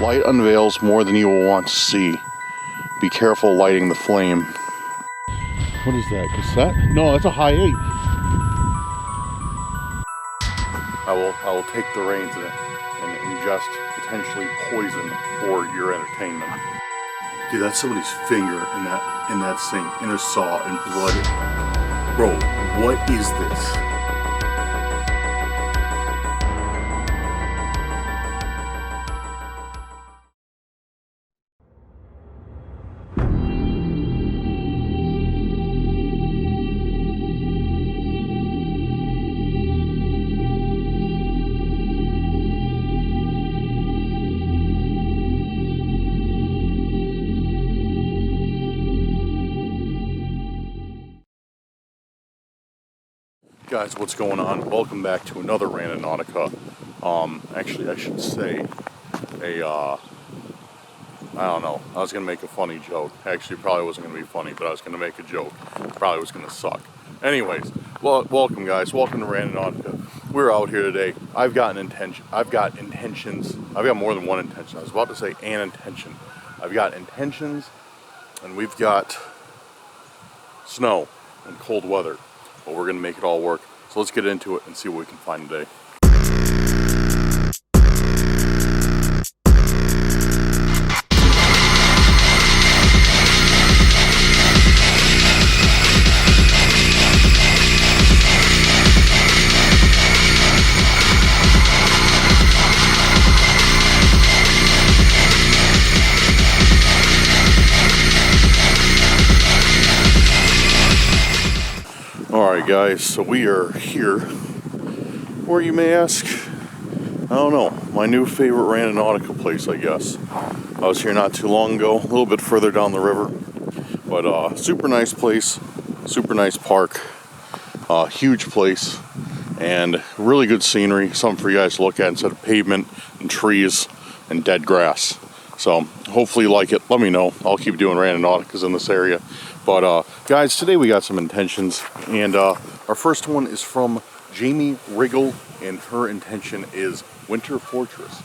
Light unveils more than you will want to see. Be careful lighting the flame. What is that, cassette? No, that's a high 8. I will take the reins in it and ingest potentially poison for your entertainment. Dude, that's somebody's finger in that sink, in a saw, and blood. Bro, what is this? Guys, what's going on? Welcome back to another Randonautica. Actually, I should say I don't know. I was gonna make a funny joke. Actually, probably wasn't gonna be funny, but I was gonna make a joke. Probably was gonna suck. Anyways, well, welcome guys. Welcome to Randonautica. We're out here today. I've got intentions. I've got more than one intention. I was about to say an intention. I've got intentions, and we've got snow and cold weather. But we're gonna make it all work. So let's get into it and see what we can find today. Alright guys, so we are here, where you may ask, I don't know, my new favorite Randonautica place, I guess. I was here not too long ago, a little bit further down the river, but super nice place, super nice park, huge place, and really good scenery, something for you guys to look at instead of pavement and trees and dead grass. So hopefully you like it, let me know. I'll keep doing Randonauticas in this area. But guys, today we got some intentions, and our first one is from Jamie Riggle, and her intention is Winter Fortress.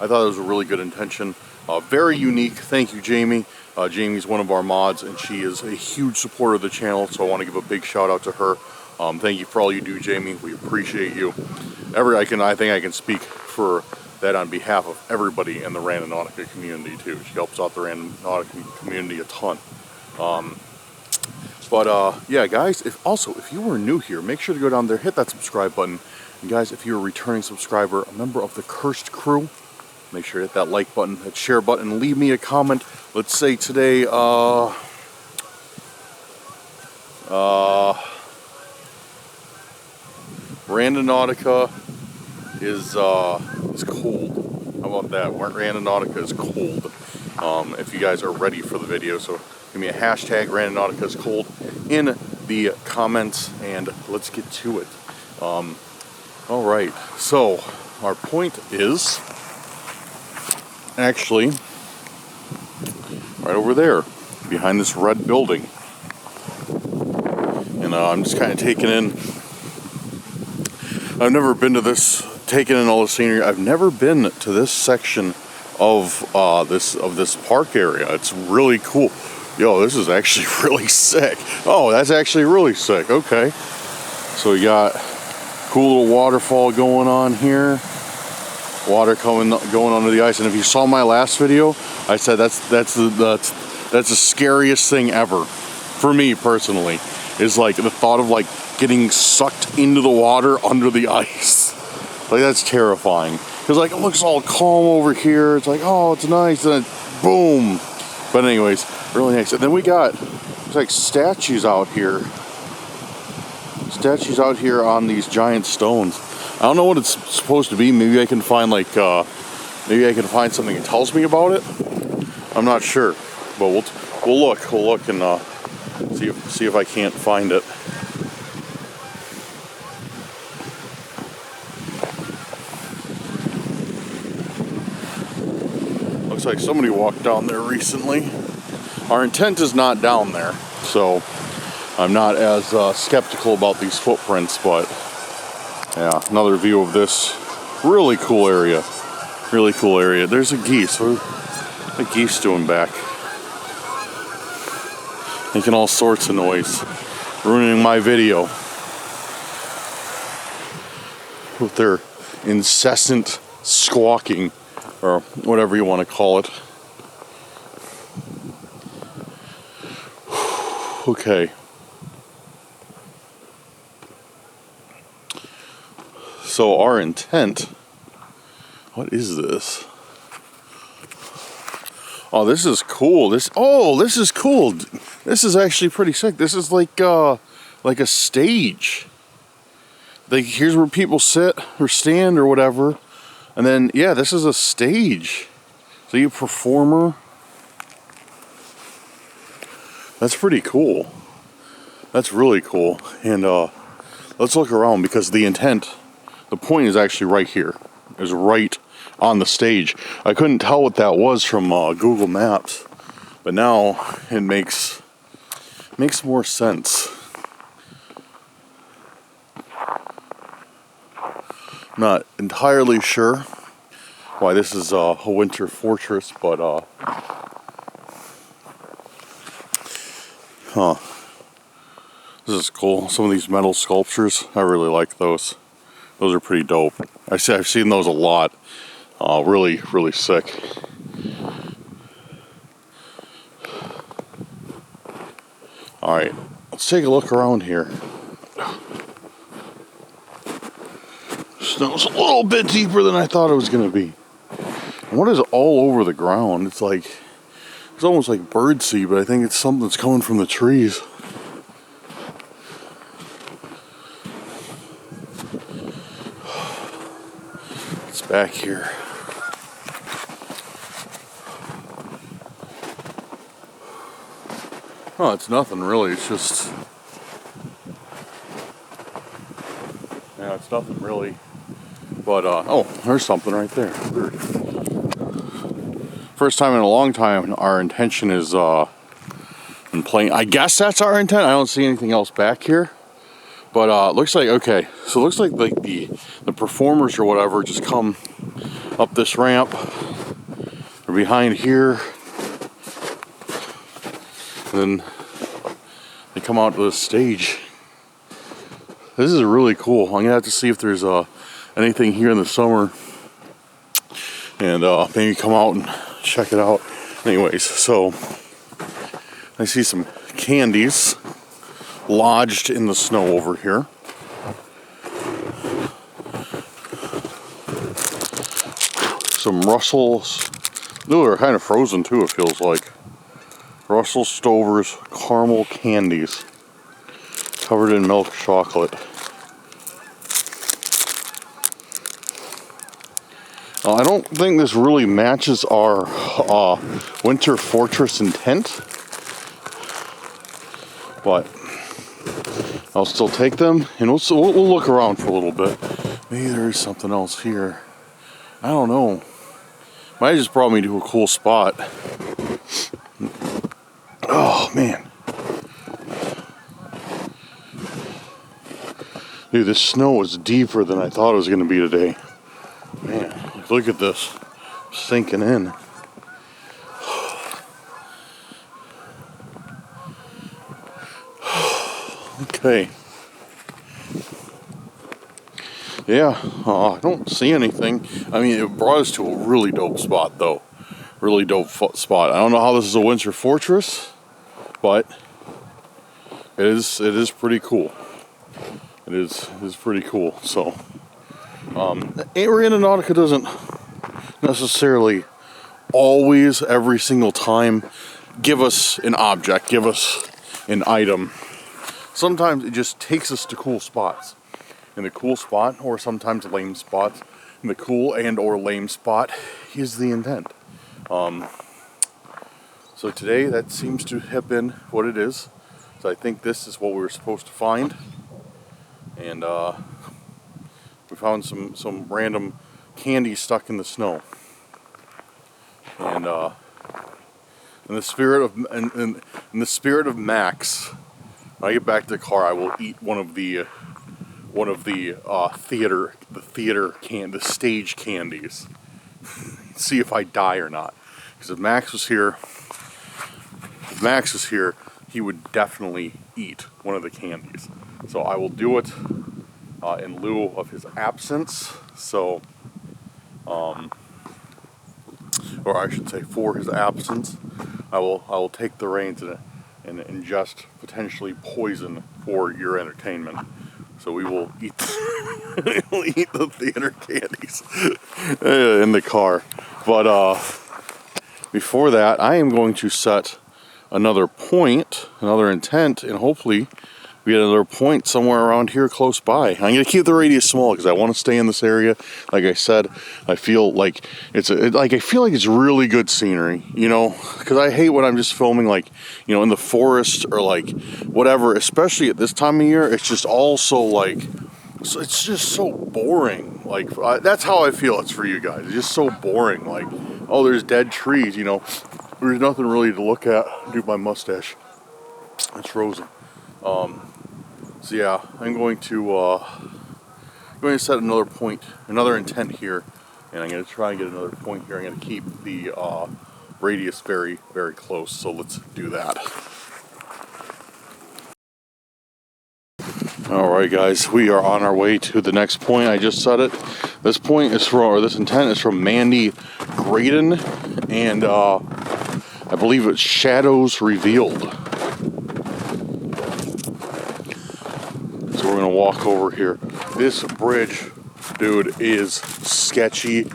I thought it was a really good intention, very unique. Thank you, Jamie. Jamie's one of our mods, and she is a huge supporter of the channel, so I want to give a big shout out to her. Thank you for all you do, Jamie. We appreciate you. I think I can speak for that on behalf of everybody in the Randonautica community too. She helps out the Randonautica community a ton. Yeah, guys, if you were new here, make sure to go down there, hit that subscribe button. And guys, if you're a returning subscriber, a member of the Cursed Crew, make sure to hit that like button, that share button, leave me a comment. Let's say today, Randonautica is cold. How about that? Randonautica is cold. If you guys are ready for the video, so give me a hashtag Randonautica is cold in the comments, and let's get to it. Alright, so our point is actually right over there, behind this red building. And I'm just kind of taking in, I've never been to this, taking in all the scenery. I've never been to this section of this park area. It's really cool. Yo, this is actually really sick. Oh, that's actually really sick. Okay. So we got cool little waterfall going on here. Water going under the ice. And if you saw my last video, I said that's the scariest thing ever for me personally. Is like the thought of like getting sucked into the water under the ice. Like, that's terrifying. Because like it looks all calm over here. It's like, oh, it's nice, and then boom. But anyways, really nice. And then we got like statues out here. Statues out here on these giant stones. I don't know what it's supposed to be. Maybe I can find like maybe I can find something that tells me about it. I'm not sure, but we'll look and see if I can't find it. Looks like somebody walked down there recently. Our intent is not down there, so I'm not as skeptical about these footprints, but yeah, another view of this really cool area. Really cool area. There's a geese. What are the geese doing back? Making all sorts of noise. Ruining my video. With their incessant squawking. Or whatever you want to call it. Okay. So our intent, what is this? Oh, this is cool. This is cool. This is actually pretty sick. This is like a stage. Like, here's where people sit or stand or whatever. And then, yeah, this is a stage. So you performer. That's pretty cool. That's really cool. And let's look around, because the point is actually right here. It's right on the stage. I couldn't tell what that was from Google Maps, but now it makes more sense. Not entirely sure why this is a winter fortress, but this is cool. Some of these metal sculptures, I really like those. Those are pretty dope. I've seen those a lot. Really, really sick. All right, let's take a look around here. Snow's a little bit deeper than I thought it was going to be. And what is all over the ground? It's almost like birdseed, but I think it's something that's coming from the trees. It's back here. Oh, it's nothing really. It's just, yeah, it's nothing really. But oh, there's something right there. First time in a long time, our intention is in playing. I guess that's our intent. I don't see anything else back here. But looks like, okay, so it looks like the performers or whatever just come up this ramp or behind here, and then they come out to the stage. This is really cool. I'm gonna have to see if there's anything here in the summer, and maybe come out and check it out. Anyways, so I see some candies lodged in the snow over here. Some Russell's. Ooh, they're kind of frozen too, it feels like. Russell Stover's caramel candies, covered in milk chocolate. I don't think this really matches our winter fortress intent, but I'll still take them, and we'll look around for a little bit. Maybe there is something else here. I don't know. Might have just brought me to a cool spot. Oh, man. Dude, this snow is deeper than I thought it was going to be today. Man, look at this. Sinking in. Okay. Yeah, I don't see anything. I mean, it brought us to a really dope spot, though. Really dope spot. I don't know how this is a winter fortress, but it is pretty cool. It is pretty cool. So, Randonautica doesn't necessarily always, every single time, give us an object, give us an item. Sometimes it just takes us to cool spots. And the cool spot, or sometimes lame spots, and the cool and or lame spot is the intent. So today that seems to have been what it is. So I think this is what we were supposed to find. And we found some random candy stuck in the snow. And in the spirit of Max, when I get back to the car, I will eat one of the stage candies. see if I die or not. Because if Max was here, he would definitely eat one of the candies. So I will do it in lieu of his absence. So, or I should say, for his absence, I will take the reins and ingest potentially poison for your entertainment. So we will eat, we'll eat the theater candies in the car. But before that, I am going to set another point, another intent, and hopefully we get another point somewhere around here close by. I'm going to keep the radius small because I want to stay in this area. Like I said, I feel like it's really good scenery, you know, because I hate when I'm just filming like, you know, in the forest or like whatever, especially at this time of year. It's just all so like, it's just so boring. Like that's how I feel it's for you guys. It's just so boring. Like, oh, there's dead trees, you know, there's nothing really to look at. Dude, my mustache, it's frozen. So yeah, I'm going to set another point, another intent here, and I'm going to try and get another point here. I'm going to keep the radius very, very close. So let's do that. All right, guys, we are on our way to the next point. I just set it. This point is from, or this intent is from Mandy Graydon, and I believe it's Shadows Revealed. So we're gonna walk over here. This bridge, dude, is sketchy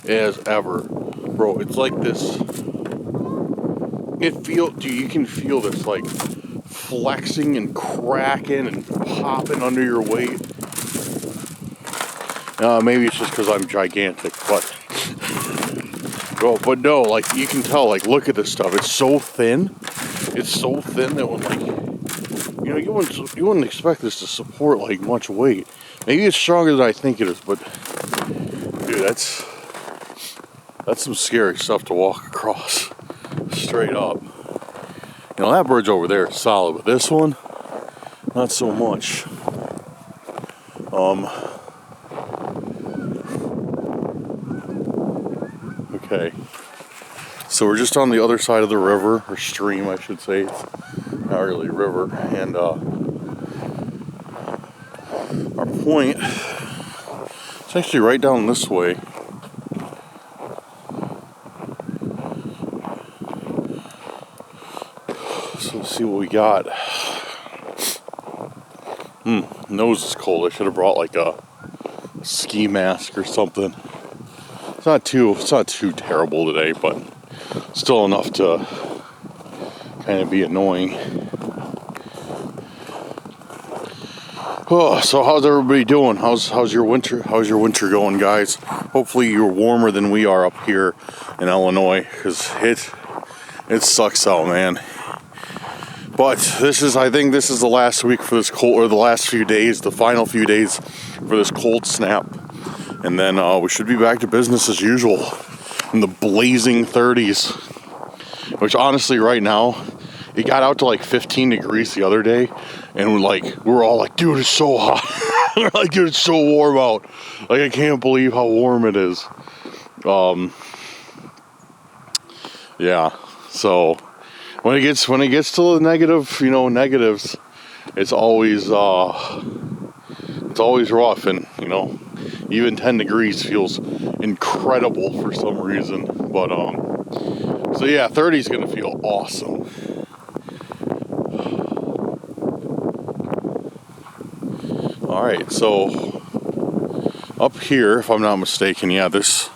as ever, bro. It's like this. Dude, you can feel this like flexing and cracking and popping under your weight. Maybe it's just because I'm gigantic, but no, like you can tell. Like, look at this stuff. It's so thin. It's so thin that when like, you know, you wouldn't expect this to support like much weight. Maybe it's stronger than I think it is, but dude, that's some scary stuff to walk across straight up. You know, that bridge over there is solid, but this one, not so much. Okay. So we're just on the other side of the river, or stream, I should say. It's not really a river, and our point is actually right down this way. So let's see what we got. Nose is cold. I should have brought like a ski mask or something. It's not too terrible today, but still enough to kind of be annoying. Oh, so how's everybody doing? How's your winter? How's your winter going, guys? Hopefully you're warmer than we are up here in Illinois, because it sucks out, man. But I think this is the last week for this cold, or the last few days, the final few days for this cold snap. And then we should be back to business as usual in the blazing 30s. Which honestly, right now, it got out to like 15 degrees the other day. And we're all like, dude, it's so hot. We're like, dude, it's so warm out. Like, I can't believe how warm it is. Yeah, so when it gets to the negative, you know, negatives, it's always rough, and you know, even 10 degrees feels incredible for some reason. But so yeah, 30 is gonna feel awesome. All right, so up here, if I'm not mistaken, yeah, this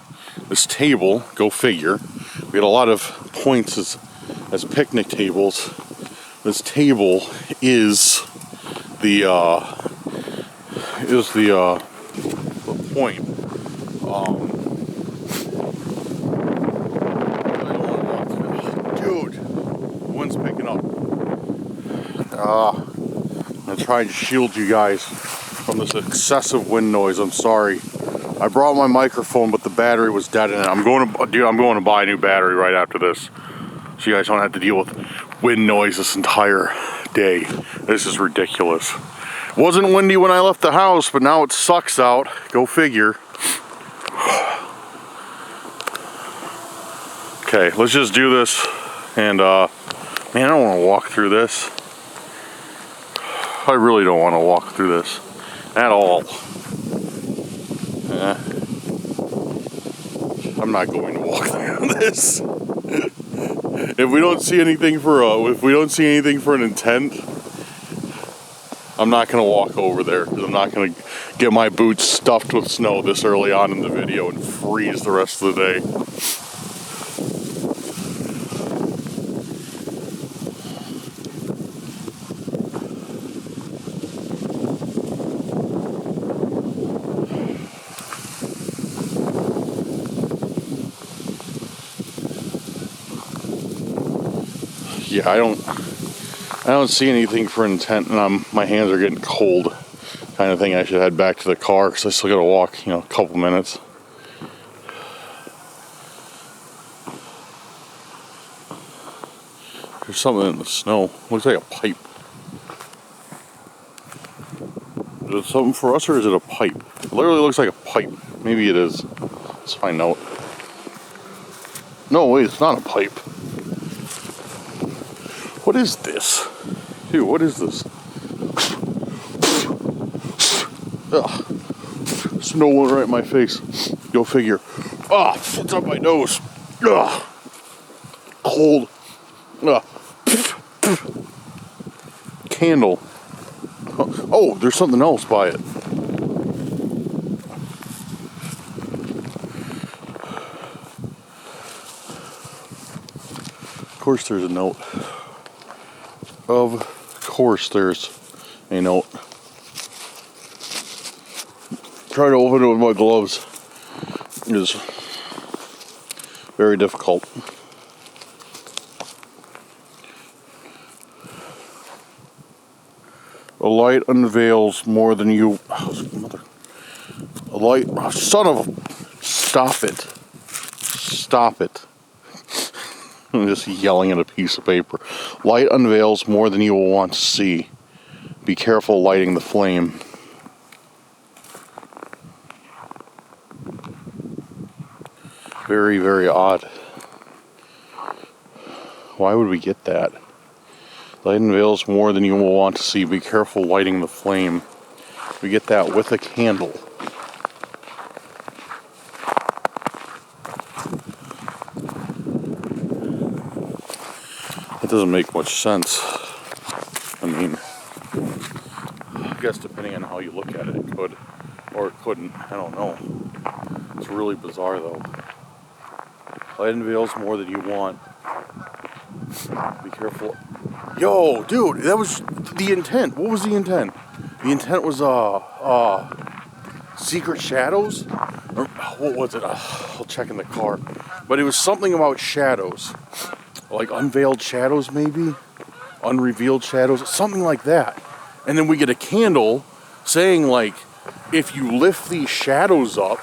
table, go figure, we had a lot of points as picnic tables. This table is the point. Dude, the wind's picking up. I'm gonna try and shield you guys from this excessive wind noise. I'm sorry. I brought my microphone, but the battery was dead in it. I'm going to buy a new battery right after this, so you guys don't have to deal with wind noise this entire day. This is ridiculous. It wasn't windy when I left the house, but now it sucks out. Go figure. Okay, let's just do this. And man, I don't want to walk through this. I really don't want to walk through this at all. I'm not going to walk through this. If we don't see anything for an intent, I'm not gonna walk over there because I'm not gonna get my boots stuffed with snow this early on in the video and freeze the rest of the day. Yeah, I don't see anything for intent, and my hands are getting cold. Kind of thing. I should head back to the car because I still gotta walk, a couple minutes. There's something in the snow. Looks like a pipe. Is it something for us or is it a pipe? It literally looks like a pipe. Maybe it is. Let's find out. No, wait, it's not a pipe. What is this? Dude, what is this? Ugh. Snow went right in my face. Go figure. Ah, it's up my nose. Ugh. Cold. Ugh. Candle. Oh, there's something else by it. Of course there's a note. Of course there's a note. Try to open it with my gloves is very difficult. A light unveils more than you. A light. Oh, son of a. Stop it. Stop it. I'm just yelling at a piece of paper. Light unveils more than you will want to see. Be careful lighting the flame. Very, very odd. Why would we get that? Light unveils more than you will want to see. Be careful lighting the flame. We get that with a candle. That doesn't make much sense. I mean, I guess depending on how you look at it, it could. Or it couldn't. I don't know. It's really bizarre though. Light unveils more than you want. Be careful. Yo, dude, that was the intent. What was the intent? The intent was secret shadows? Or what was it? I'll check in the car. But it was something about shadows. Like unveiled shadows maybe? Unrevealed shadows, something like that. And then we get a candle saying like, if you lift these shadows up,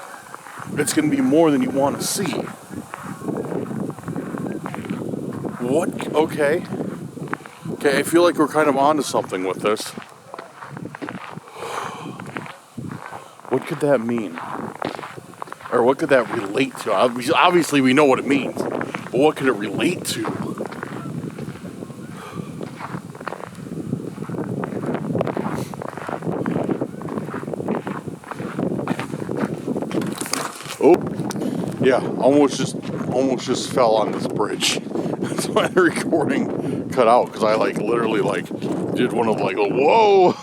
it's going to be more than you want to see. What? Okay. Okay, I feel like we're kind of onto something with this. What could that mean? Or what could that relate to? Obviously we know what it means. But what could it relate to? Oh, yeah, almost just fell on this bridge. That's why the recording cut out, because I literally did one of a whoa,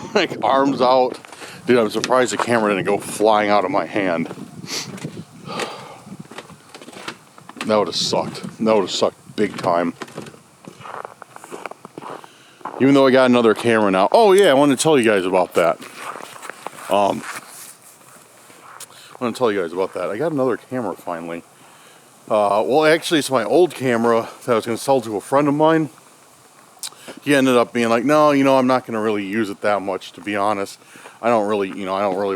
arms out. Dude, I'm surprised the camera didn't go flying out of my hand. That would have sucked. That would have sucked big time. Even though I got another camera now. Oh yeah, I wanted to tell you guys about that. I want to tell you guys about that. I got another camera finally. Well, actually, it's my old camera that I was going to sell to a friend of mine. He ended up being like, no, I'm not going to really use it that much, to be honest. I don't really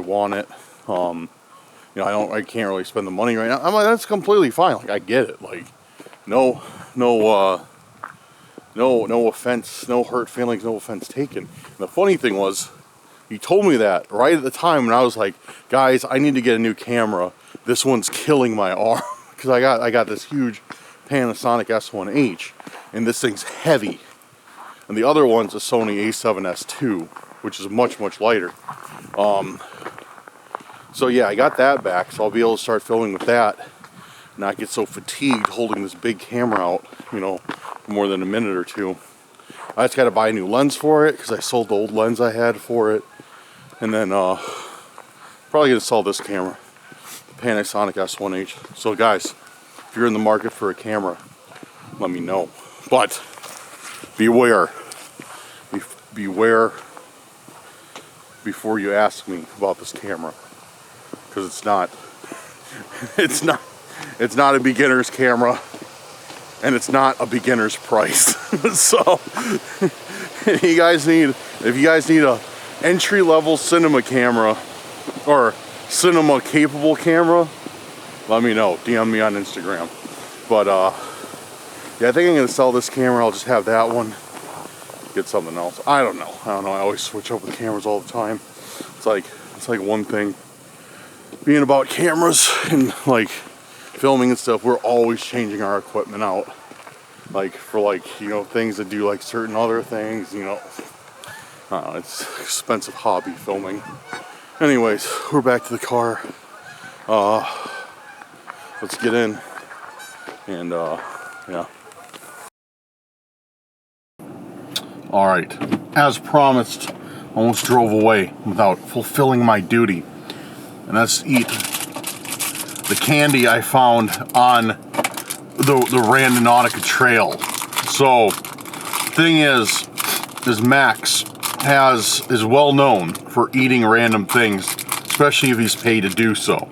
want it. I can't really spend the money right now. I'm like, that's completely fine. I get it. No offense, no hurt feelings, no offense taken. And the funny thing was, he told me that right at the time, and I was like, guys, I need to get a new camera. This one's killing my arm. Because I got this huge Panasonic S1H, and this thing's heavy. And the other one's a Sony A7S II, which is much, much lighter. So yeah, I got that back, so I'll be able to start filming with that. Not get so fatigued holding this big camera out, you know, for more than a minute or two. I just got to buy a new lens for it because I sold the old lens I had for it. And then probably going to sell this camera, the Panasonic S1H. So guys, if you're in the market for a camera, let me know. But beware. Beware before you ask me about this camera. Because it's not a beginner's camera. And it's not a beginner's price. So if you guys need a entry-level cinema camera or cinema capable camera, let me know. DM me on Instagram. But yeah, I think I'm gonna sell this camera. I'll just have that one. Get something else. I don't know. I always switch up with cameras all the time. It's like one thing. Being about cameras and like filming and stuff, we're always changing our equipment out. Like for like, you know, things that do like certain other things, you know. It's an expensive hobby, filming. Anyways, we're back to the car. Let's get in. And yeah. Alright, as promised, almost drove away without fulfilling my duty. And that's eat the candy I found on the Randonautica trail. So, thing is Max is well known for eating random things, especially if he's paid to do so.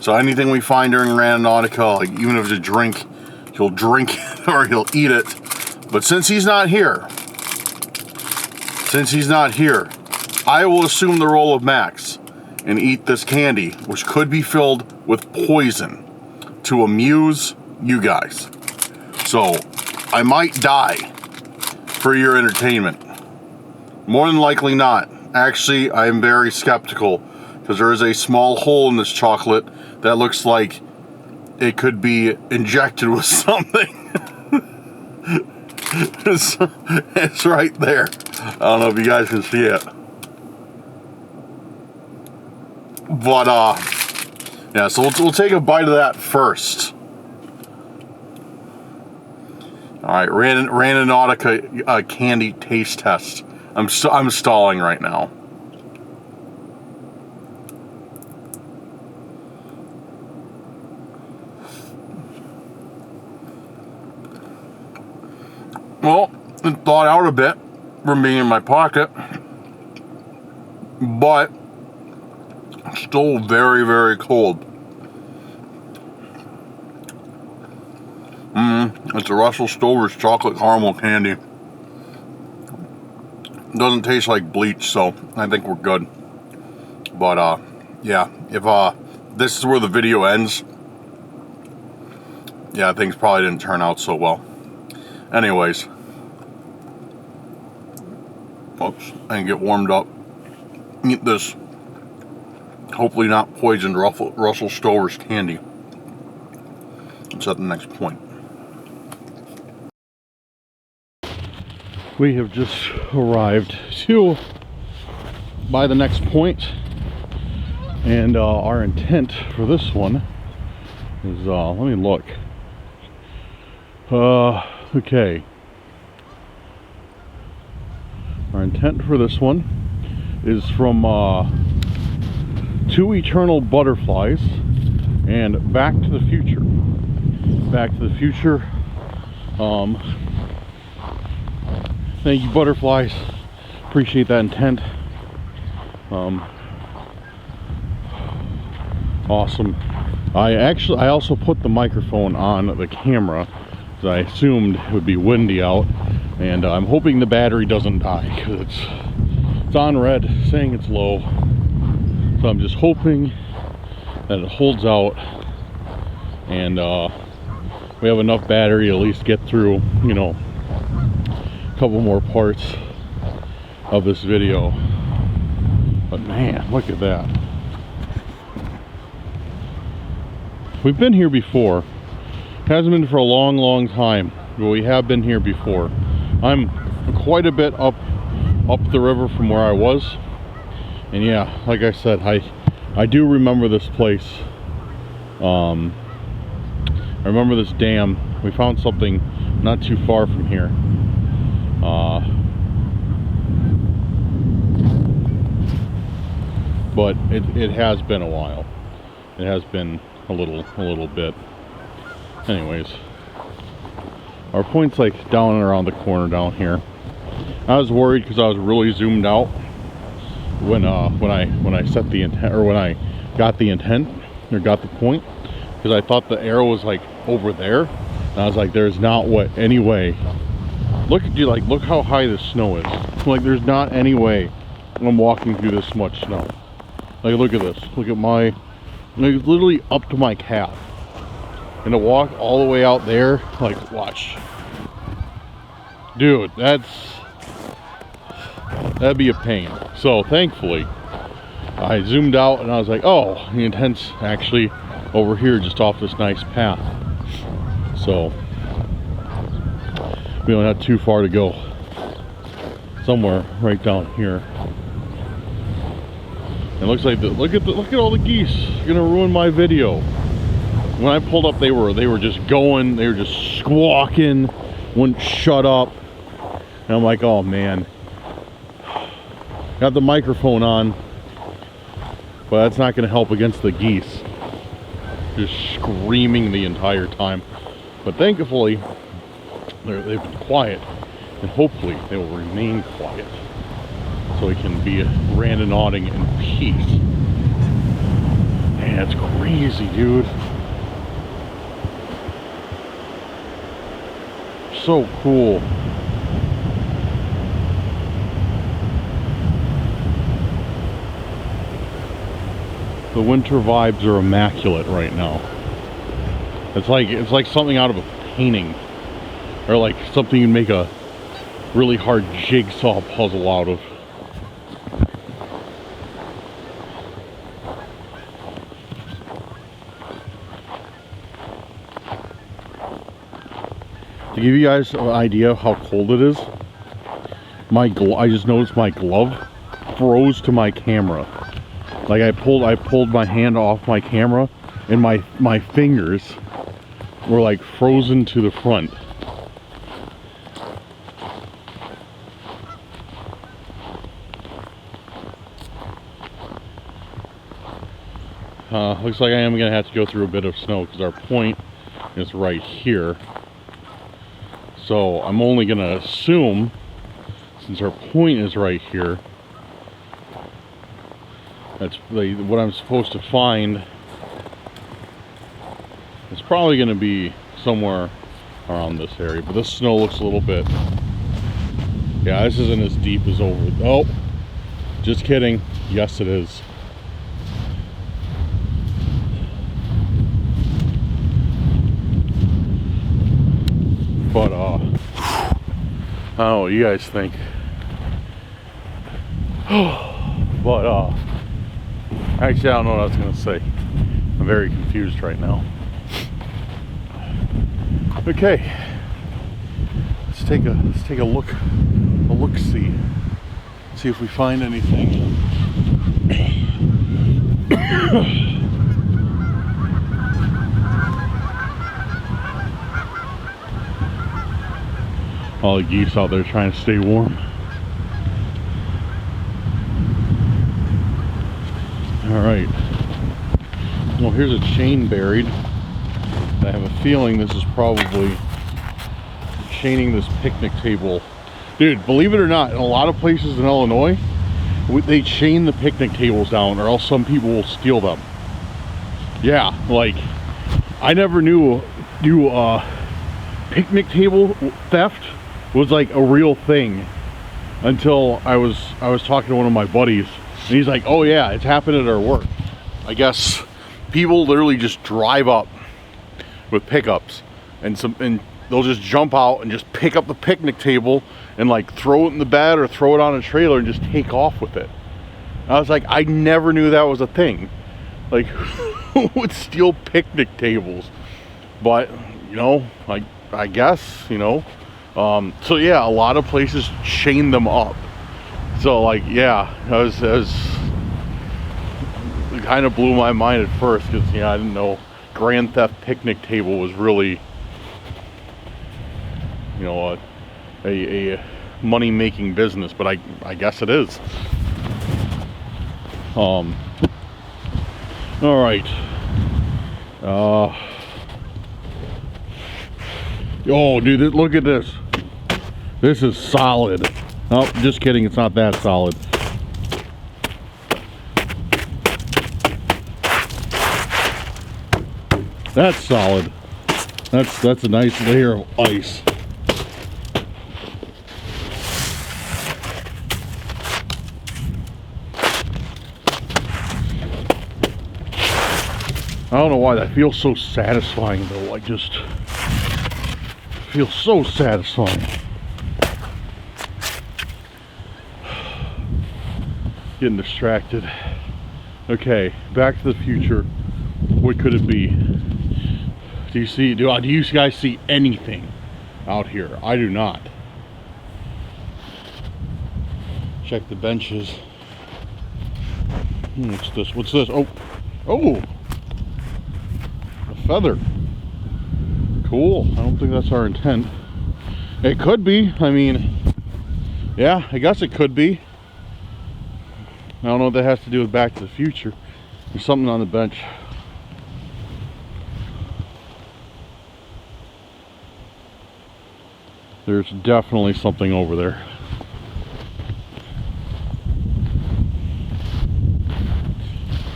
So anything we find during Randonautica, like even if it's a drink, he'll drink it or he'll eat it. But since he's not here, I will assume the role of Max and eat this candy, which could be filled with poison to amuse you guys. So I might die for your entertainment. More than likely not. Actually, I am very skeptical because there is a small hole in this chocolate that looks like it could be injected with something. It's right there. I don't know if you guys can see it. But, yeah, so we'll take a bite of that first. Alright, Randonautica candy taste test. I'm stalling right now. Well, it thawed out a bit from being in my pocket, but still very, very cold. It's a Russell Stover's chocolate caramel candy. It doesn't taste like bleach, so I think we're good. But yeah, if this is where the video ends, yeah, things probably didn't turn out so well. Anyways, oops, I can get warmed up. Eat this hopefully not poisoned Russell Stover's candy. Let's at the next point. We have just arrived by the next point, and our intent for this one is, let me look. Okay. Our intent for this one is from To Eternal Butterflies and Back to the Future. Back to the Future. Thank you, butterflies. Appreciate that intent. Awesome. I also put the microphone on the camera because I assumed it would be windy out, and I'm hoping the battery doesn't die because it's on red saying it's low. So I'm just hoping that it holds out and we have enough battery to at least get through, you know, a couple more parts of this video. But man, look at that. We've been here before, Hasn't been for a long time, but we have been here before. I'm quite a bit up the river from where I was, and yeah, like I said, I do remember this place. I remember this dam. We found something not too far from here. But it has been a while. It has been a little bit. Anyways, our point's like down and around the corner down here. I was worried because I was really zoomed out when I set the intent, or when I got the intent or got the point, because I thought the arrow was like over there, and I was like, there's not any way. Look at you, like, look how high the snow is. Like, there's not any way I'm walking through this much snow. Like, look at this. Look at my, like, literally up to my calf. And to walk all the way out there, like, watch. Dude, that'd be a pain. So, thankfully, I zoomed out and I was like, oh, the intent's actually over here just off this nice path. So, we don't have too far to go. Somewhere right down here. It looks like look at all the geese. It's gonna ruin my video. When I pulled up, they were just going. They were just squawking. Wouldn't shut up. And I'm like, oh man. Got the microphone on, but that's not gonna help against the geese. Just screaming the entire time. But thankfully, they've been quiet, and hopefully they will remain quiet, so we can be randonauting in peace. Man, that's crazy, dude. So cool. The winter vibes are immaculate right now. It's like something out of a painting, or like something you make a really hard jigsaw puzzle out of. To give you guys an idea of how cold it is, I just noticed my glove froze to my camera. Like I pulled my hand off my camera, and my fingers were like frozen to the front. Looks like I am gonna have to go through a bit of snow because our point is right here. So I'm only gonna assume, since our point is right here, that's what I'm supposed to find. It's probably gonna be somewhere around this area, but this snow looks a little bit, yeah, this isn't as deep as over. Oh, just kidding. Yes, it is. But I don't know what you guys think. But actually, I don't know what I was gonna say. I'm very confused right now. Okay, let's take a look see if we find anything. All the geese out there trying to stay warm. All right. Well, here's a chain buried. I have a feeling this is probably chaining this picnic table. Dude, believe it or not, in a lot of places in Illinois, they chain the picnic tables down, or else some people will steal them. Yeah, like, I never knew picnic table theft was like a real thing until I was talking to one of my buddies, and he's like, oh yeah, it's happened at our work. I guess people literally just drive up with pickups, and they'll just jump out and just pick up the picnic table and like throw it in the bed or throw it on a trailer and just take off with it. And I was like, I never knew that was a thing. Like, who would steal picnic tables? But you know, I guess, you know. So yeah, a lot of places chain them up. So like, yeah, it kind of blew my mind at first because, you know, I didn't know Grand Theft Picnic Table was really, you know, a money-making business, but I guess it is. All right. Oh, dude, look at this. This is solid. Oh, just kidding. It's not that solid. That's solid. That's a nice layer of ice. I don't know why that feels so satisfying though. I just feel so satisfying. Getting distracted. Okay, Back to the Future. What could it be? Do you guys see anything out here? I do not. Check the benches. What's this? What's this? Oh! Feather. Cool. I don't think that's our intent. It could be. I mean, yeah, I guess it could be. I don't know what that has to do with Back to the Future. There's something on the bench. There's definitely something over there.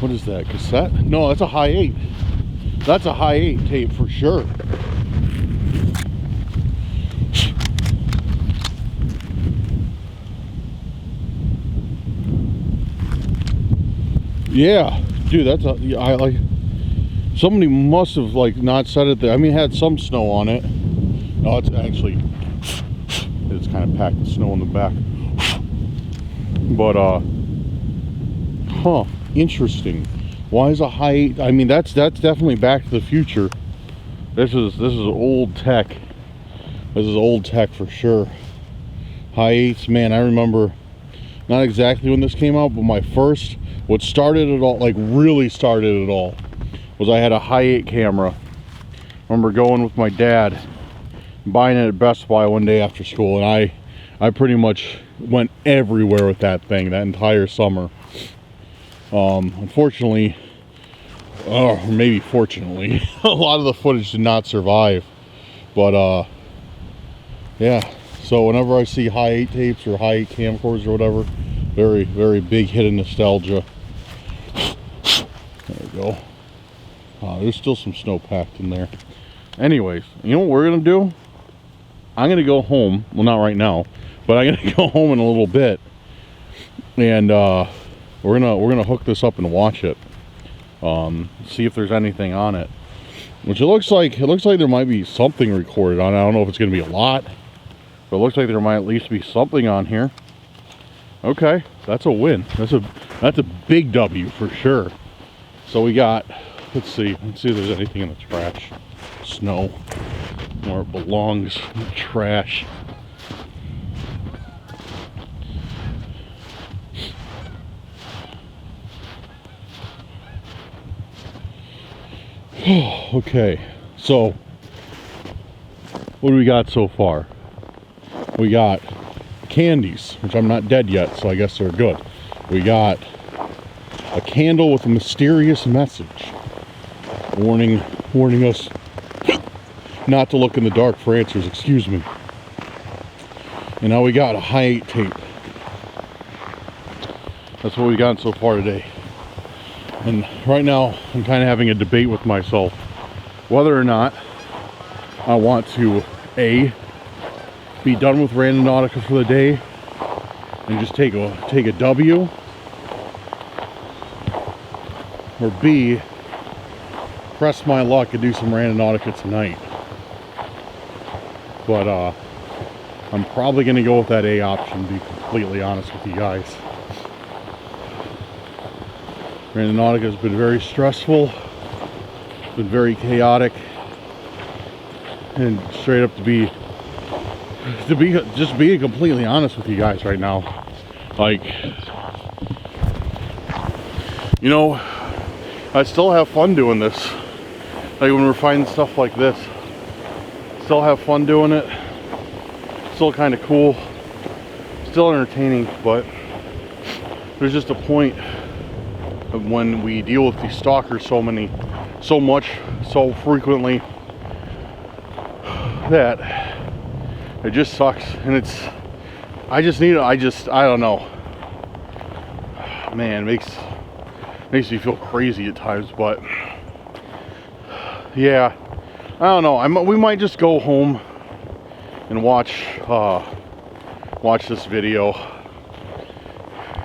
What is that? Cassette? No, that's a high 8. That's a high 8 tape for sure. Yeah, dude, that's I like. Somebody must have like not set it there. I mean, it had some snow on it. No, it's actually kind of packed with snow in the back. But interesting. Why is a high 8? I mean, that's definitely Back to the Future. This is old tech. This is old tech for sure. High 8s, man. I remember not exactly when this came out, but what started it all, like really started it all, was I had a high 8 camera. I remember going with my dad, buying it at Best Buy one day after school, and I pretty much went everywhere with that thing that entire summer. Unfortunately, or maybe fortunately, a lot of the footage did not survive. But yeah, so whenever I see high 8 tapes or high 8 camcorders or whatever, very, very big hit of nostalgia. There we go. There's still some snow packed in there. Anyways, you know what we're gonna do? I'm gonna go home. Well, not right now, but I'm gonna go home in a little bit, and we're gonna hook this up and watch it. See if there's anything on it. Which it looks like there might be something recorded on it. I don't know if it's gonna be a lot, but it looks like there might at least be something on here. Okay, that's a win. That's a big W for sure. So we got, let's see if there's anything in the trash. Snow, where it belongs, trash. Okay, so what do we got so far? We got candies, which I'm not dead yet, so I guess they're good. We got a candle with a mysterious message warning us not to look in the dark for answers, excuse me. And now we got a high 8 tape. That's what we got so far today. And right now I'm kind of having a debate with myself whether or not I want to A, be done with Randonautica for the day and just take a W, or B, press my luck and do some Randonautica tonight. But I'm probably gonna go with that A option, to be completely honest with you guys. Randonautica has been very stressful, been very chaotic. And straight up to be just being completely honest with you guys right now, like, you know, I still have fun doing this. Like when we're finding stuff like this, still have fun doing it. Still kind of cool, still entertaining, but there's just a point of when we deal with these stalkers so much, so frequently, that it just sucks. And it's, I don't know, man, makes me feel crazy at times. But yeah, I don't know, we might just go home and watch this video,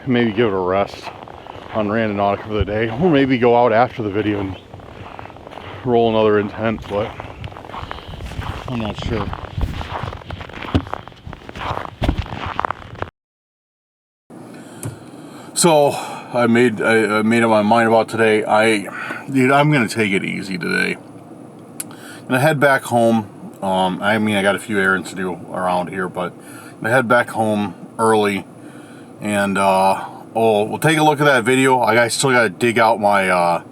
maybe give it a rest on Randonautica for the day, or maybe go out after the video and roll another intent, but I'm not sure. So I made up my mind about today. Dude, I'm gonna take it easy today. I'm gonna head back home. I mean, I got a few errands to do around here, but I'm gonna head back home early, and we'll take a look at that video. I still gotta dig out my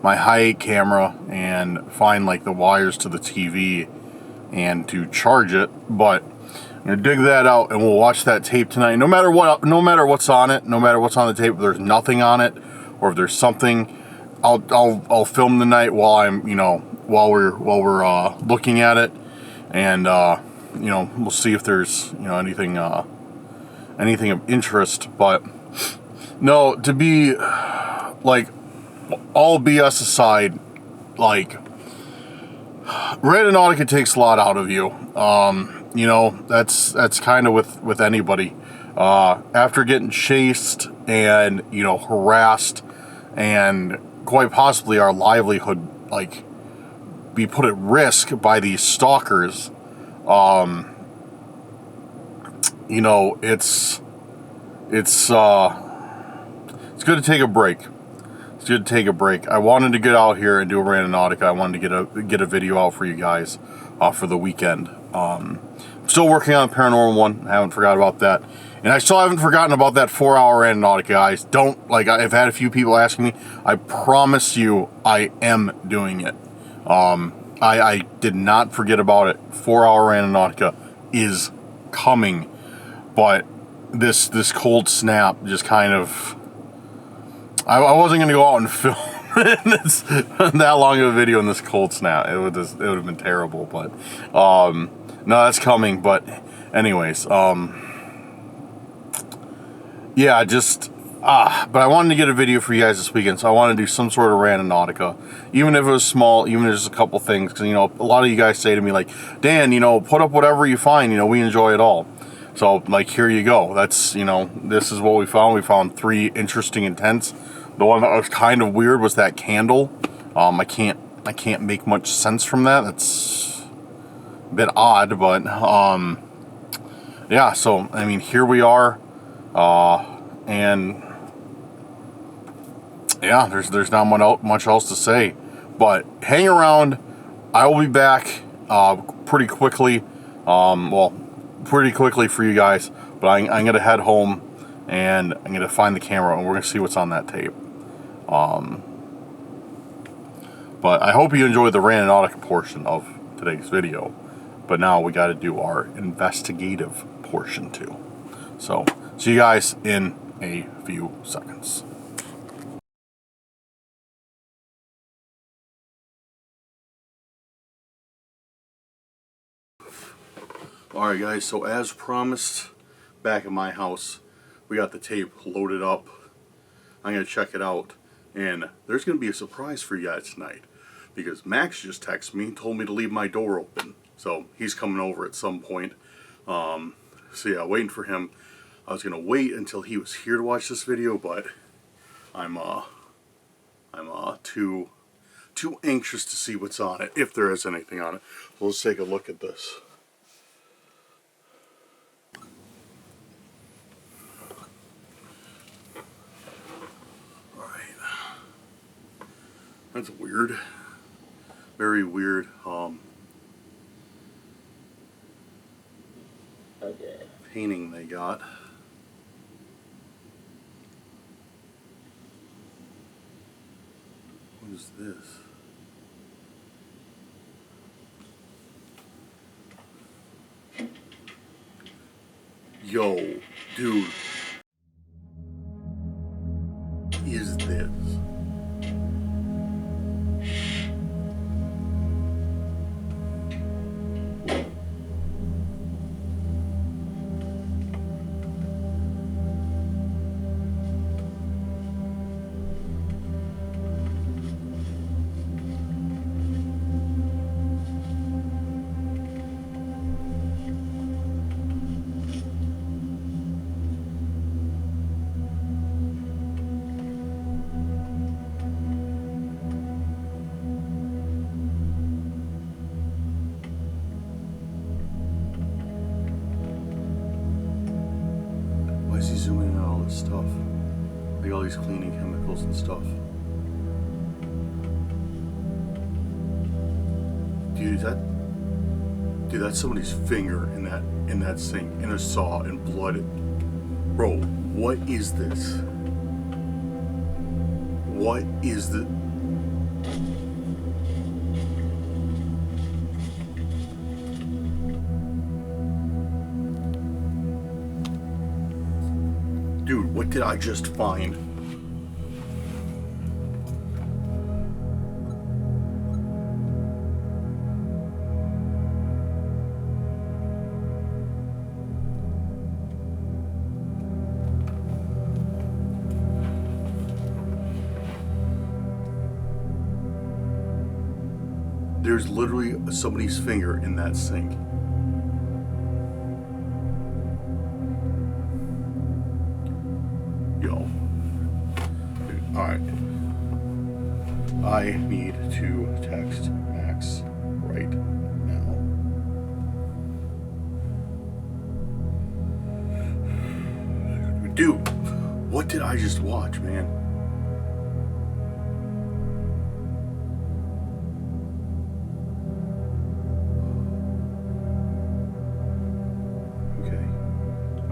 my high-8 camera and find like the wires to the TV and to charge it. But I'm gonna dig that out, and we'll watch that tape tonight. No matter what's on it, no matter what's on the tape, if there's nothing on it, or if there's something, I'll film the night while I'm, while we're looking at it, and we'll see if there's anything of interest. But no, to be like, all BS aside, like, Randonautica takes a lot out of you. That's kind of with anybody. After getting chased and harassed, and quite possibly our livelihood like be put at risk by these stalkers, it's good to take a break. It's good to take a break. I wanted to get out here and do a Randonautica. I wanted to get a video out for you guys for the weekend. I'm still working on Paranormal 1. I haven't forgot about that. And I still haven't forgotten about that 4-hour Randonautica, guys. I've had a few people asking me. I promise you I am doing it. I did not forget about it. 4-hour Randonautica is coming. But this cold snap just kind of... I wasn't going to go out and film that long of a video in this cold snap. It would have been terrible. But no, that's coming. But anyways, yeah, but I wanted to get a video for you guys this weekend, so I wanted to do some sort of Randonautica, even if it was small, even if it's just a couple things, because a lot of you guys say to me like, Dan, put up whatever you find, we enjoy it all. So like, here you go. That's this is what we found. We found 3 interesting intents. The one that was kind of weird was that candle. I can't make much sense from that. That's a bit odd, but yeah. So I mean, here we are. And yeah, there's not much else to say, but hang around. I will be back pretty quickly. Pretty quickly for you guys. But I'm gonna head home and I'm gonna find the camera, and we're gonna see what's on that tape. But I hope you enjoyed the Randonautica portion of today's video. But now we got to do our investigative portion too. So, see you guys in a few seconds. Alright guys, so as promised, back at my house, we got the tape loaded up. I'm going to check it out. And there's going to be a surprise for you guys tonight. Because Max just texted me and told me to leave my door open. So he's coming over at some point. So yeah, waiting for him. I was gonna wait until he was here to watch this video, but I'm too anxious to see what's on it, if there is anything on it. So let's take a look at this. Alright. That's weird. Very weird. painting they got. What is this? Yo, dude. What is this? Why is he zooming in on all this stuff? Like all these cleaning chemicals and stuff. Dude, that's somebody's finger in that sink, in a saw, and blood. Bro, what is this? What is the... Dude, what did I just find? There's literally somebody's finger in that sink. Yo. Dude, alright. I need to text Max right now. Dude, what did I just watch, man?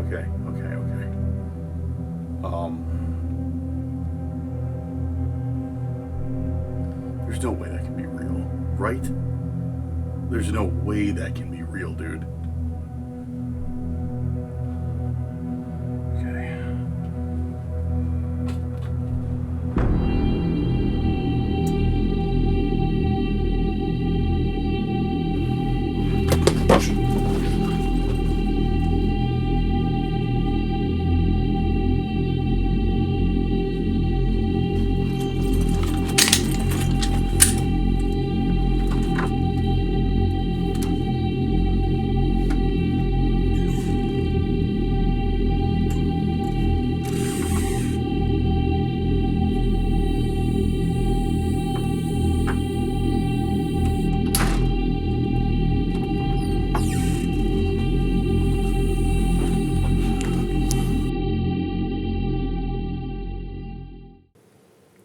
Okay. There's no way that can be real, right? There's no way that can be real, dude. Okay.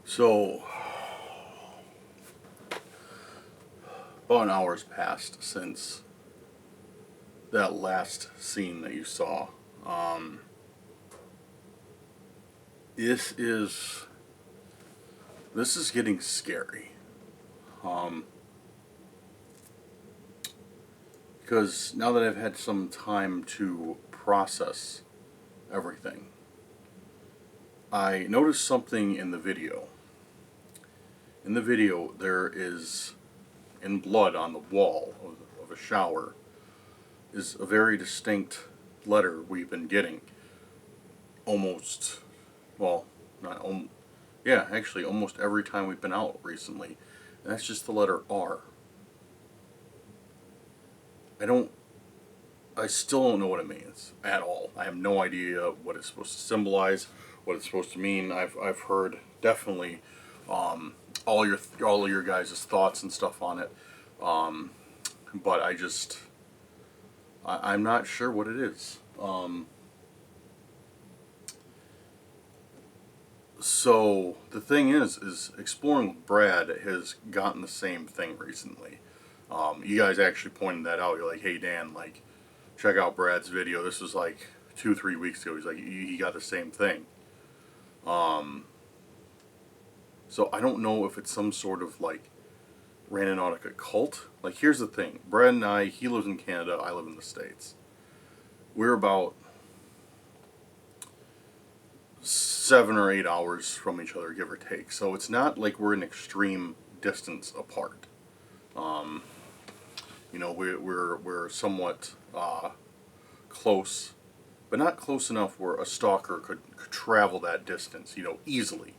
So, about an hour's passed since that last scene that you saw. This is getting scary. Because now that I've had some time to process everything, I noticed something in the video. In the video, there is, in blood on the wall of a shower, is a very distinct letter we've been getting. Almost, well, not yeah, actually almost every time we've been out recently. And that's just the letter R. I still don't know what it means at all. I have no idea what it's supposed to symbolize, what it's supposed to mean. I've heard definitely all your guys' thoughts and stuff on it, but I'm not sure what it is. So the thing is exploring with Brad has gotten the same thing recently. You guys actually pointed that out. You're like, hey Dan, like, check out Brad's video. This was like 2-3 weeks ago. He's like, he got the same thing. So I don't know if it's some sort of like Randonautica cult. Like, here's the thing. Brad and I, he lives in Canada, I live in the States. We're about 7 or 8 hours from each other, give or take. So it's not like we're an extreme distance apart. You know, we're somewhat close, but not close enough where a stalker could travel that distance, you know, easily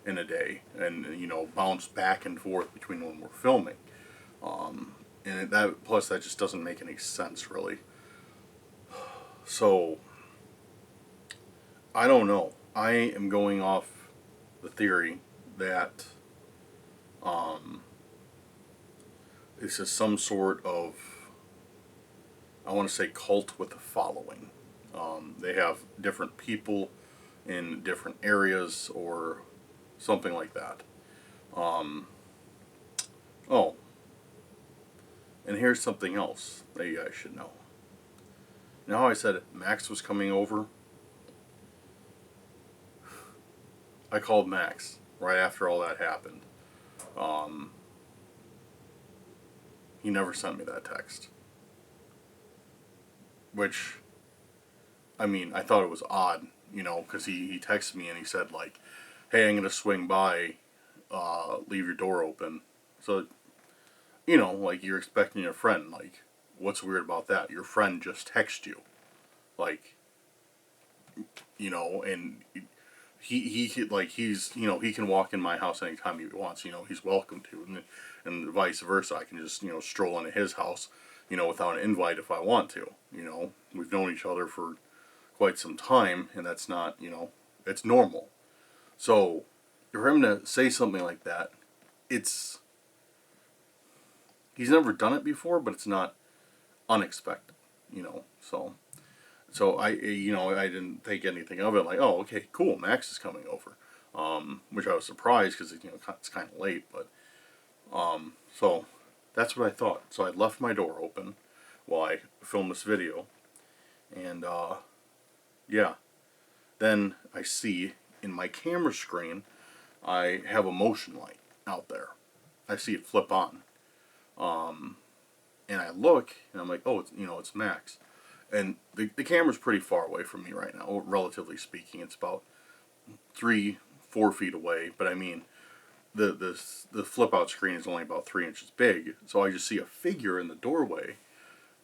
in a day, and you know, bounce back and forth between when we're filming. And that, plus that just doesn't make any sense really. So I don't know. I am going off the theory that this is some sort of, I want to say, cult with a following. They have different people in different areas or something like that. Oh, and here's something else that you guys should know. You know how I said Max was coming over? I called Max right after all that happened. He never sent me that text. Which, I mean, I thought it was odd, you know, because he texted me and he said, like, hey, I'm going to swing by, leave your door open. So, you know, like, you're expecting your friend, like, what's weird about that? Your friend just texted you. Like, you know, and he like, he's, you know, he can walk in my house anytime he wants, you know, he's welcome to, and vice versa. I can just, you know, stroll into his house, you know, without an invite if I want to, you know. We've known each other for quite some time, and that's not, you know, it's normal. So, for him to say something like that, it's, he's never done it before, but it's not unexpected, you know, so I, you know, I didn't think anything of it. Like, oh, okay, cool, Max is coming over, which I was surprised because, you know, it's kind of late. But so that's what I thought. So I left my door open while I filmed this video, and yeah, then I see in my camera screen I have a motion light out there. I see it flip on, and I look and I'm like, oh, it's, you know, it's Max. And the camera's pretty far away from me right now, relatively speaking. It's about 3-4 feet away. But I mean, the flip out screen is only about 3 inches big. So I just see a figure in the doorway,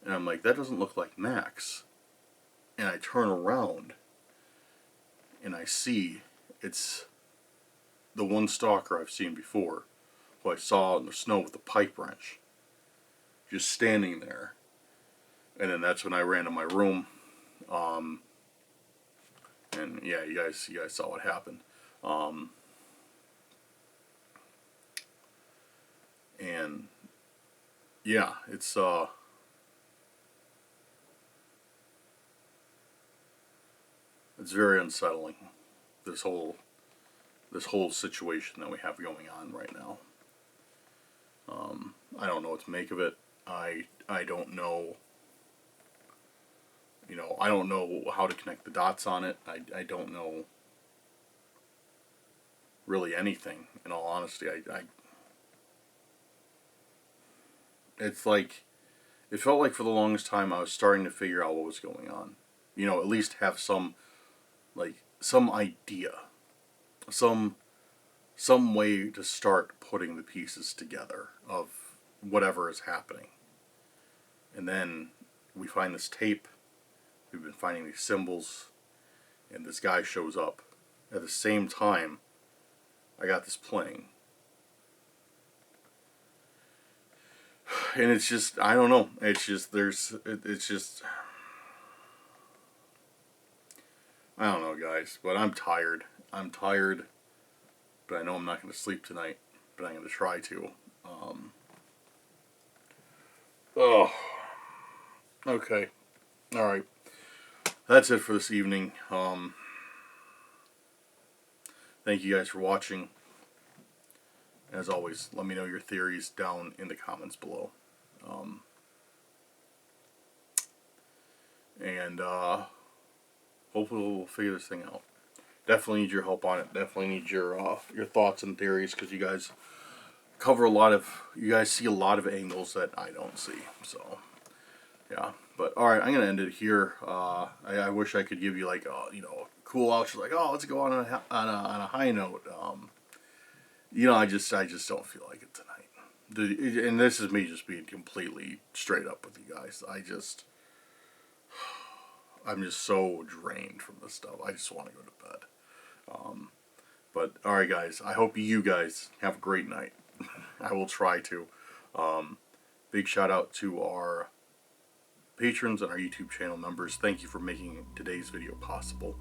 and I'm like, that doesn't look like Max. And I turn around, and I see it's the one stalker I've seen before, who I saw in the snow with a pipe wrench, just standing there. And then that's when I ran to my room, and yeah, you guys saw what happened. And yeah, it's very unsettling, this whole situation that we have going on right now. I don't know what to make of it. I don't know. You know, I don't know how to connect the dots on it. I don't know really anything, in all honesty. It's like, it felt like for the longest time I was starting to figure out what was going on. You know, at least have some, like, some idea. Some way to start putting the pieces together of whatever is happening. And then we find this tape. We've been finding these symbols, and this guy shows up. At the same time, I got this playing. And it's just, I don't know. It's just, it's just, I don't know, guys. But I'm tired. I'm tired. But I know I'm not going to sleep tonight. But I'm going to try to. Oh. Okay. Alright. That's it for this evening. Thank you guys for watching. As always, let me know your theories down in the comments below. and hopefully we'll figure this thing out. Definitely need your help on it. Definitely need your thoughts and theories, because you guys cover you guys see a lot of angles that I don't see. So yeah, but all right, I'm gonna end it here. I wish I could give you like cool outro, like, oh, let's go on a high note. I just don't feel like it tonight. And this is me just being completely straight up with you guys. I'm just so drained from this stuff. I just want to go to bed. But alright guys, I hope you guys have a great night. I will try to. Big shout out to our patrons and our YouTube channel members. Thank you for making today's video possible.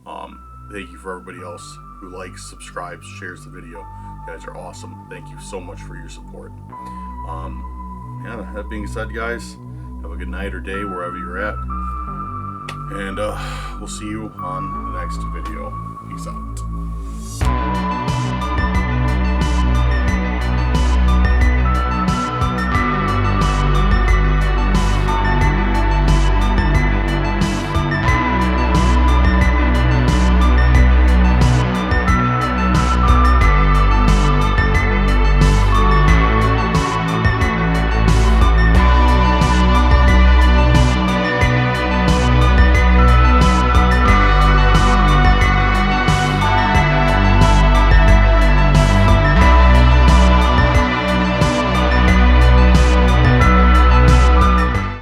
Thank you for everybody else who likes, subscribes, shares the video. You guys are awesome. Thank you so much for your support. Yeah, that being said, guys, have a good night or day wherever you're at. And we'll see you on the next video. Peace out.